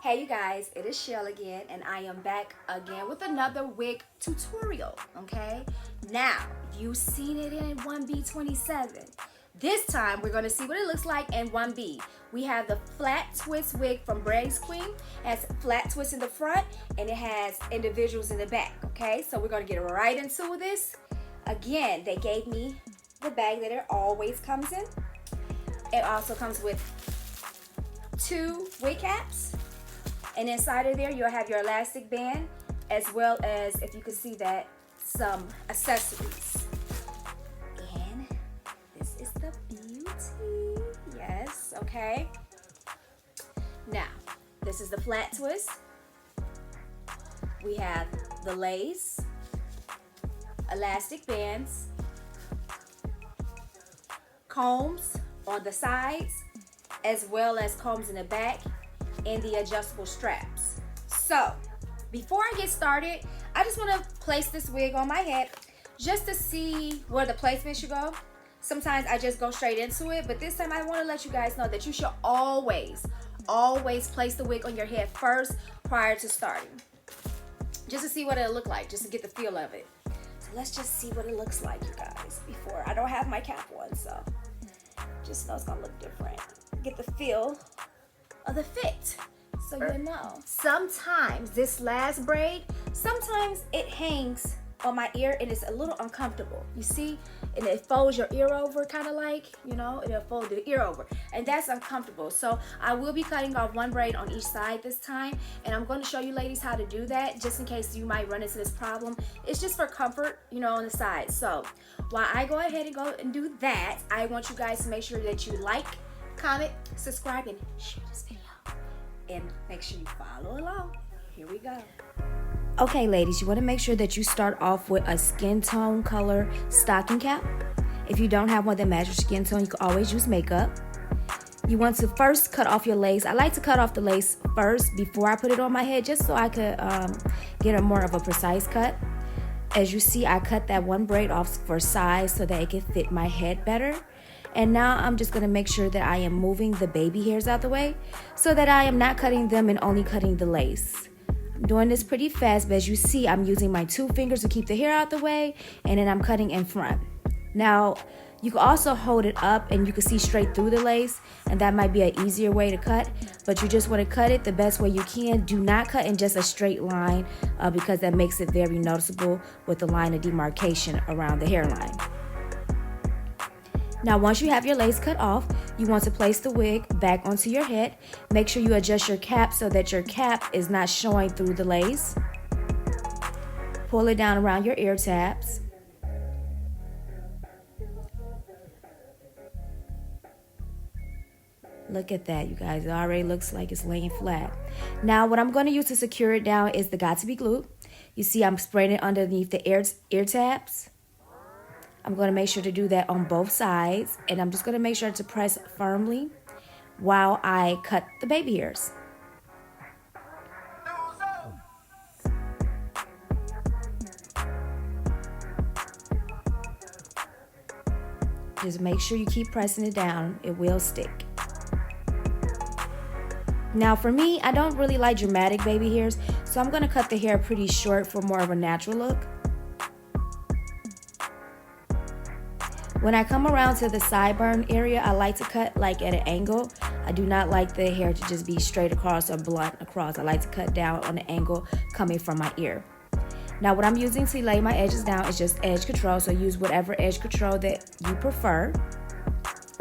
Hey you guys, it is Shell again, and I am back again with another wig tutorial, okay? Now, you've seen it in 1B27. This time, we're gonna see what it looks like in 1B. We have the flat twist wig from Braids Queen. It has flat twist in the front, and it has individuals in the back, okay? So we're gonna get right into this. Again, they gave me the bag that it always comes in. It also comes with 2 wig caps. And inside of there, you'll have your elastic band, as well as, if you can see that, some accessories. And this is the beauty. Yes, okay. Now, this is the flat twist. We have the lace, elastic bands, combs on the sides, as well as combs in the back, and the adjustable straps. So before I get started, I just want to place this wig on my head just to see where the placement should go. Sometimes I just go straight into it, but this time I want to let you guys know that you should always place the wig on your head first prior to starting, just to see what it'll look like, just to get the feel of it. So let's just see what it looks like, you guys. Before, I don't have my cap on, so just know it's gonna look different. Get the feel of the fit, so you know. Sometimes this last braid, sometimes it hangs on my ear and it's a little uncomfortable, you see, and it folds your ear over, kind of like, you know, it'll fold the ear over, and that's uncomfortable. So I will be cutting off 1 braid on each side this time, and I'm going to show you ladies how to do that, just in case you might run into this problem. It's just for comfort, you know, on the side. So while I go ahead and go and do that, I want you guys to make sure that you like, comment, subscribe, and share this video, and make sure you follow along. Here we go. Okay, ladies, you want to make sure that you start off with a skin tone color stocking cap. If you don't have one that matches your skin tone, you can always use makeup. You want to first cut off your lace. I like to cut off the lace first before I put it on my head, just so I could get a more of a precise cut. As you see, I cut that 1 braid off for size so that it can fit my head better. And now I'm just going to make sure that I am moving the baby hairs out the way so that I am not cutting them and only cutting the lace. I'm doing this pretty fast, but as you see, I'm using my 2 fingers to keep the hair out the way, and then I'm cutting in front. Now, you can also hold it up and you can see straight through the lace, and that might be an easier way to cut, but you just want to cut it the best way you can. Do not cut in just a straight line because that makes it very noticeable with the line of demarcation around the hairline. Now, once you have your lace cut off, you want to place the wig back onto your head. Make sure you adjust your cap so that your cap is not showing through the lace. Pull it down around your ear tabs. Look at that, you guys. It already looks like it's laying flat. Now, what I'm going to use to secure it down is the Got To Be glue. You see, I'm spraying it underneath the ear tabs. I'm going to make sure to do that on both sides, and I'm just going to make sure to press firmly while I cut the baby hairs. Just make sure you keep pressing it down. It will stick. Now for me, I don't really like dramatic baby hairs, so I'm going to cut the hair pretty short for more of a natural look. When I come around to the sideburn area, I like to cut like at an angle. I do not like the hair to just be straight across or blunt across. I like to cut down on an angle coming from my ear. Now what I'm using to lay my edges down is just edge control, so use whatever edge control that you prefer.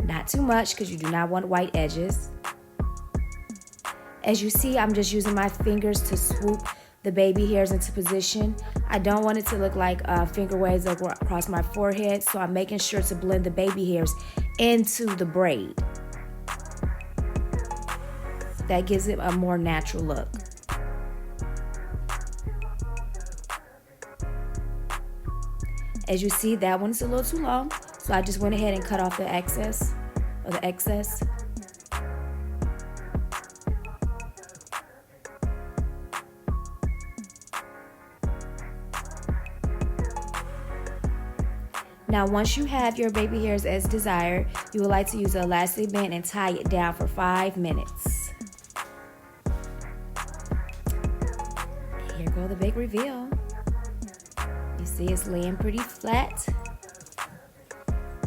Not too much because you do not want white edges. As you see, I'm just using my fingers to swoop the baby hairs into position. I don't want it to look like finger waves across my forehead, so I'm making sure to blend the baby hairs into the braid. That gives it a more natural look. As you see, that one's a little too long, so I just went ahead and cut off the excess. Now, once you have your baby hairs as desired, you would like to use an elastic band and tie it down for 5 minutes. Here go the big reveal. You see it's laying pretty flat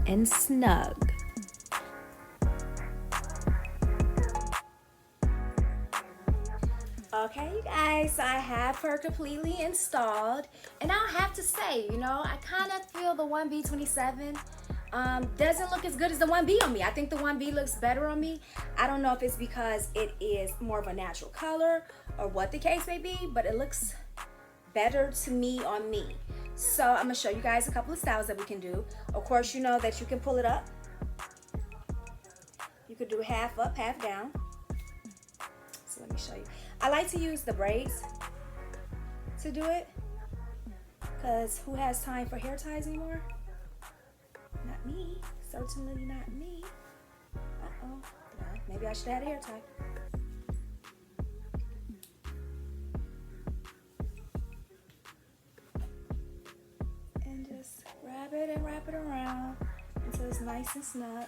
and snug. Okay, you guys, so I have her completely installed, and I'll have to say, you know, I kind of feel the 1B27 doesn't look as good as the 1B on me. I think the 1B looks better on me. I don't know if it's because it is more of a natural color or what the case may be, but it looks better to me on me. So I'm gonna show you guys a couple of styles that we can do. Of course, you know that you can pull it up. You could do half up, half down. So let me show you. I like to use the braids to do it, because who has time for hair ties anymore? Not me. Certainly not me. Uh-oh. Maybe I should have had a hair tie. And just grab it and wrap it around until it's nice and snug.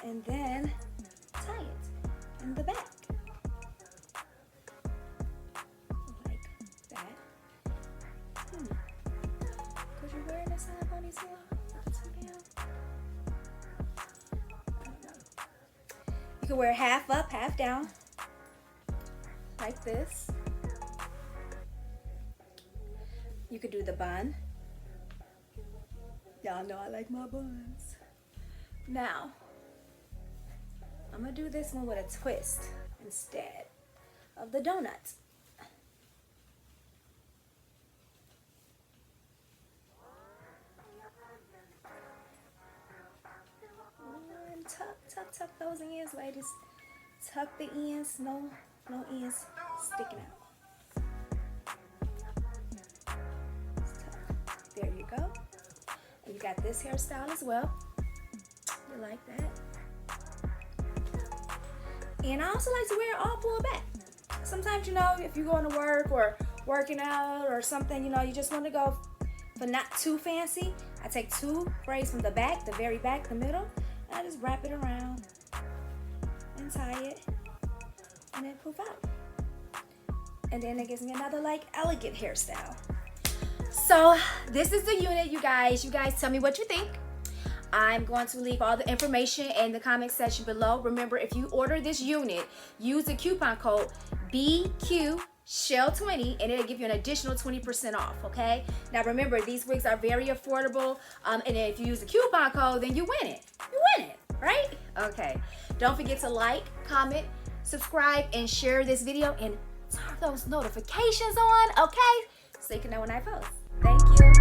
And then tie it in the back. You can wear half up, half down, like this. You could do the bun. Y'all know I like my buns. Now, I'm gonna do this one with a twist instead of the donut. Tuck those ends, ladies. Tuck the ends, no ends sticking out. There you go. And you got this hairstyle as well. You like that? And I also like to wear it all pulled back. Sometimes, you know, if you're going to work or working out or something, you know, you just want to go for not too fancy. I take 2 braids from the back, the very back, the middle. I just wrap it around and tie it and then poof out. And then it gives me another like elegant hairstyle. So this is the unit, you guys. You guys tell me what you think. I'm going to leave all the information in the comment section below. Remember, if you order this unit, use the coupon code BQShell20 and it'll give you an additional 20% off, okay? Now remember, these wigs are very affordable, and if you use the coupon code, then you win it. You win it, right? Okay. Don't forget to like, comment, subscribe, and share this video, and turn those notifications on, okay? So you can know when I post. Thank you.